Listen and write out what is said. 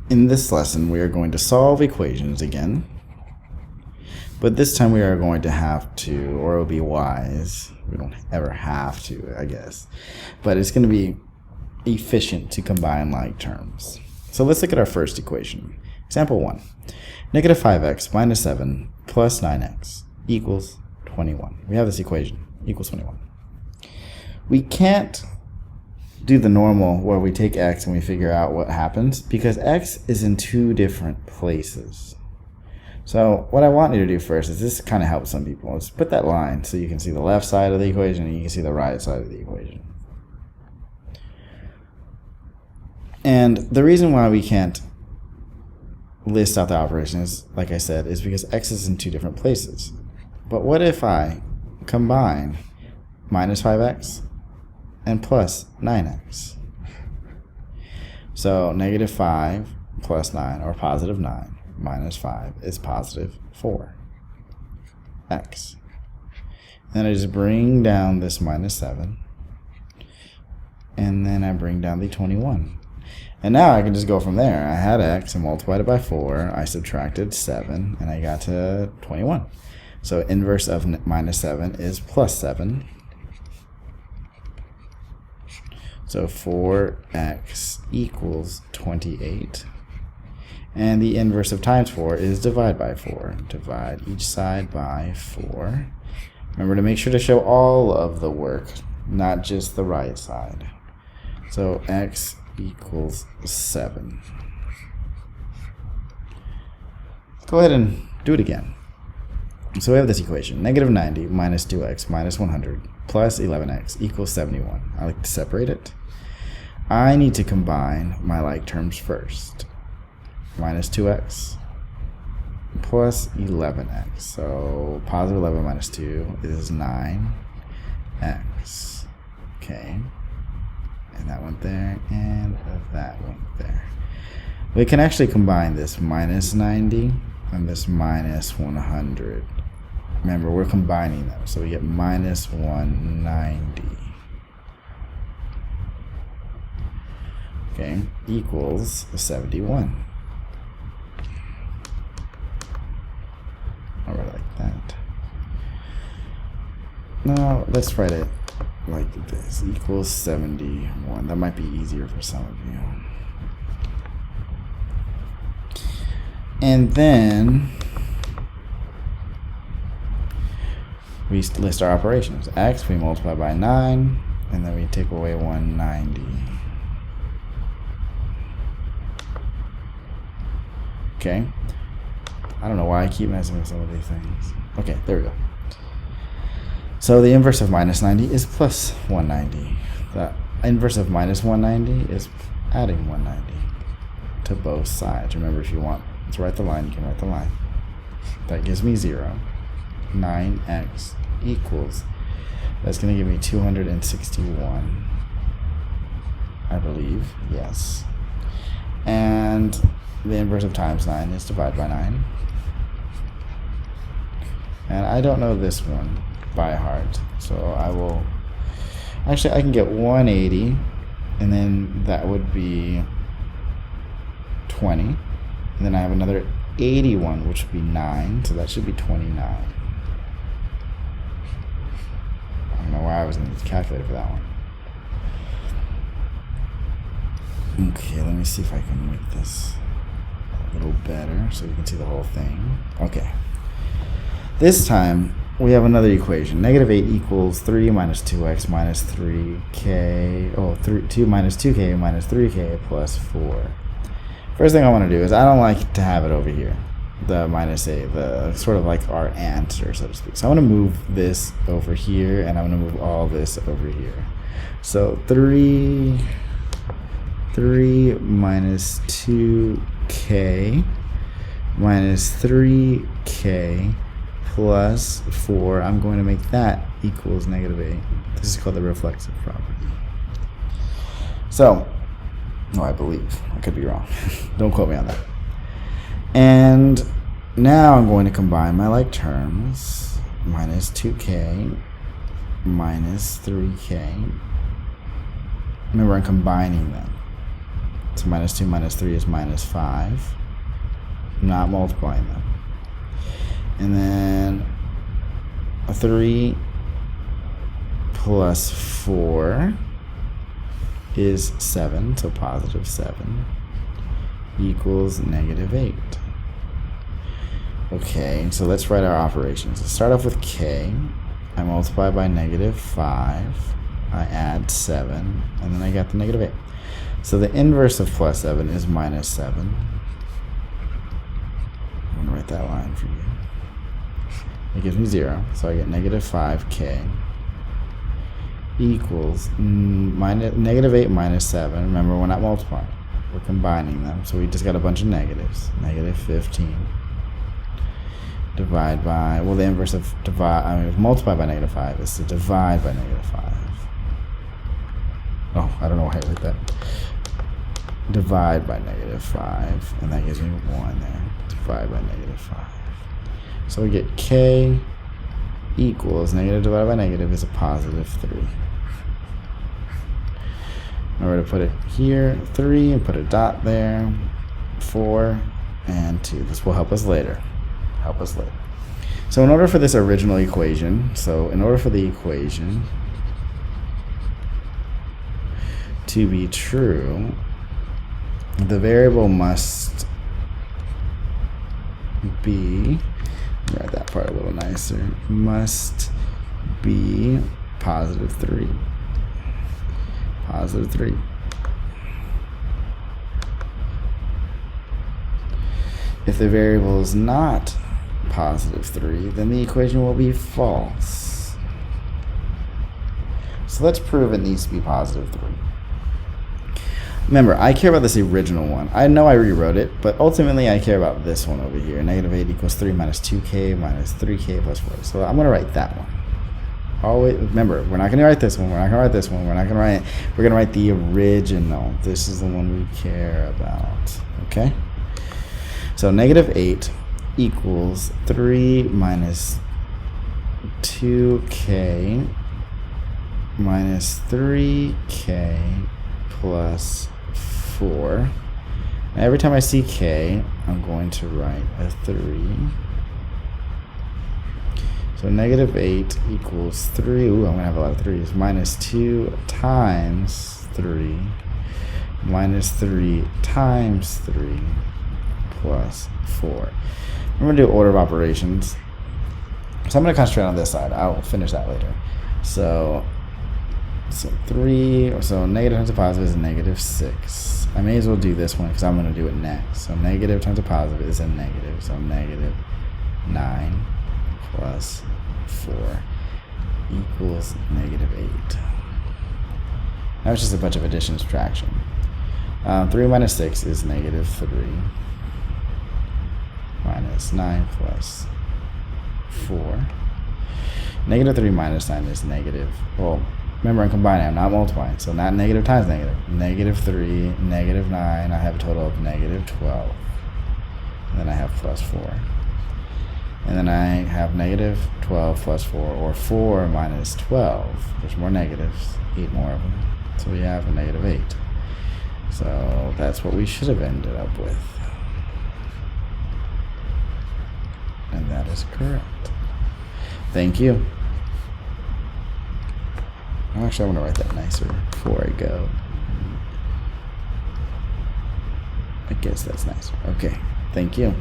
In this lesson, we are going to solve equations again, but this time we are going to have to, or it will be wise, we don't ever have to, I guess, but it's going to be efficient to combine like terms. So let's look at our first equation. Example 1, negative 5x minus 7 plus 9x equals 21. We have this equation, equals 21. We can't do the normal where we take x and we figure out what happens because x is in two different places. So what I want you to do first is this kind of helps some people. Let's put that line so you can see the left side of the equation and you can see the right side of the equation. And the reason why we can't list out the operation is, like I said, is because x is in two different places. But what if I combine minus 5x and plus 9x? So negative 5 plus 9, or positive 9, minus 5 is positive 4x. Then I just bring down this minus 7, and then I bring down the 21. And now I can just go from there. I had x and multiplied it by 4, I subtracted 7, and I got to 21. So inverse of minus 7 is plus 7. So 4x equals 28. And the inverse of times 4 is divide by 4. Divide each side by 4. Remember to make sure to show all of the work, not just the right side. So x equals 7. Let's go ahead and do it again. So we have this equation, negative 90 minus 2x minus 100 plus 11x equals 71. I like to separate it. I need to combine my like terms first. Minus 2x plus 11x. So positive 11 minus 2 is 9x. Okay. And that went there, and that went there. We can actually combine this minus 90 and this minus 100. Remember, we're combining them, so we get minus 190. Okay, equals 71. I'll write it like that. Now, let's write it like this, equals 71. That might be easier for some of you. And then we list our operations. X, we multiply by 9, and then we take away 190. Okay. I don't know why I keep messing with some of these things. Okay, there we go. So the inverse of minus 90 is plus 190. The inverse of minus 190 is adding 190 to both sides. Remember, if you want to write the line, you can write the line. That gives me 0. 9x equals, that's going to give me 261, I believe. Yes. And the inverse of times 9 is divide by 9. And I don't know this one by heart, so I will, actually I can get 180, and then that would be 20, and then I have another 81, which would be 9, so that should be 29. I don't know why I was going to use a calculator for that one. Okay, let me see if I can make this a little better so you can see the whole thing. Okay. This time, we have another equation. Negative 8 equals 3 minus 2x minus 3k. 2 minus 2k minus 3k plus 4. First thing I want to do is I don't like to have it over here. The minus 8, the sort of like our answer, so to speak. So I want to move this over here, and I want to move all this over here. So 3 minus 2k minus 3k plus 4, I'm going to make that equals negative 8. This is called the reflexive property. So, I believe. I could be wrong. Don't quote me on that. And now I'm going to combine my like terms. Minus 2k minus 3k. Remember, I'm combining them. So minus 2 minus 3 is minus 5. I'm not multiplying them. And then a 3 plus 4 is 7, so positive 7 equals negative 8. Okay, so let's write our operations. Let's start off with k. I multiply by negative 5. I add 7, and then I got the negative 8. So the inverse of plus 7 is minus 7. I'm going to write that line for you. It gives me 0, so I get negative 5k equals negative 8 minus 7. Remember, we're not multiplying. We're combining them, so we just got a bunch of negatives. Negative 15. Divide by, well, the inverse of multiply by negative 5 is to divide by negative 5. Oh, I don't know why I wrote that. Divide by negative 5, and that gives me 1 there. Divide by negative 5. So we get k equals negative divided by negative is a positive 3. Now we're going to put it here, 3, and put a dot there, 4, and 2. This will help us later. So in order for this original equation, to be true, the variable must be, write that part a little nicer, must be positive 3. Positive 3. If the variable is not positive 3, then the equation will be false. So let's prove it needs to be positive 3. Remember, I care about this original one. I know I rewrote it, but ultimately I care about this one over here. Negative 8 equals 3 minus 2k minus 3k plus 4. So I'm going to write that one. Always remember, we're not going to write this one. We're going to write the original. This is the one we care about. Okay? So negative 8 equals 3 minus 2k minus 3k plus 4. Now every time I see k, I'm going to write a 3. So negative 8 equals 3. Ooh, I'm going to have a lot of 3's. Minus 2 times 3 minus 3 times 3 plus 4. I'm going to do order of operations. So I'm going to concentrate on this side. I'll finish that later. So 3, so negative times a positive is negative 6. I may as well do this one because I'm going to do it next. So negative times a positive is a negative. So negative 9 plus 4 equals negative 8. Now it's just a bunch of addition and subtraction. 3 minus 6 is negative 3. Minus 9 plus 4. Negative 3 minus 9 is negative. Well, remember I'm combining, I'm not multiplying. So not negative times negative. Negative 3, negative 9. I have a total of negative 12. And then I have plus 4. And then I have negative 12 plus 4, or 4 minus 12. There's more negatives, 8 more of them. So we have a negative 8. So that's what we should have ended up with. And that is correct. Thank you. Actually, I'm going to write that nicer before I go. I guess that's nicer. Okay. Thank you.